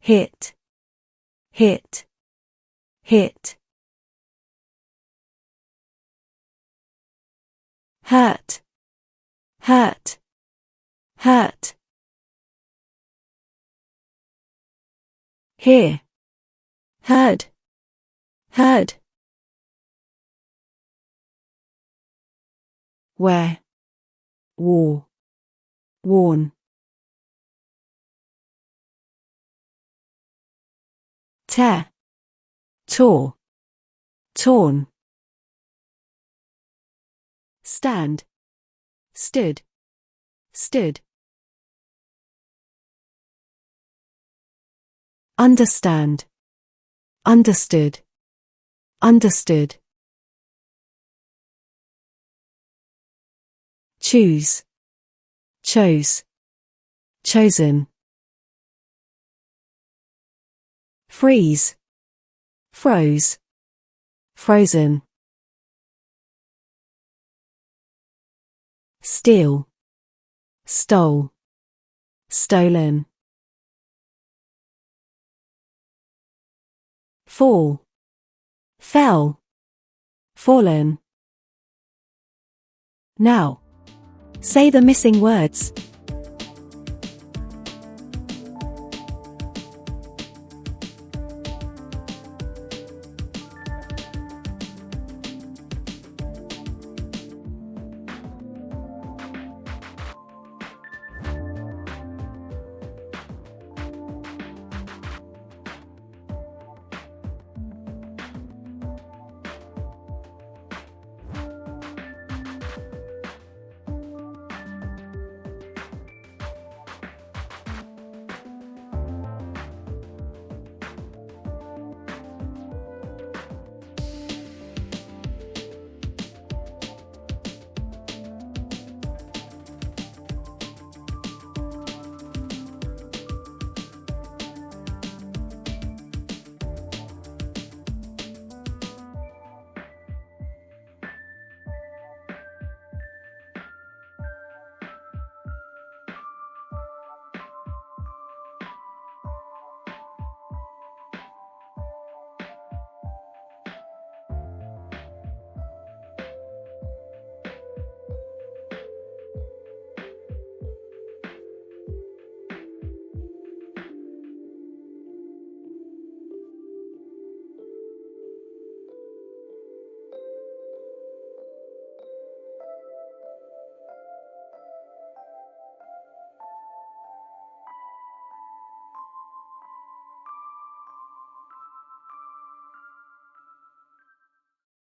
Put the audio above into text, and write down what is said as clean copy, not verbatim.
hit, hit, hit. Hurt, hurt, hurt. Hear, heard, heard. Wear, wore, worn. Tear, tore, torn. Stand, stood, stood. Understand, understood, understood. Choose, chose, chosen. Freeze, froze, frozen. Steal, stole, stolen. Fall, fell, fallen. Now, say the missing words.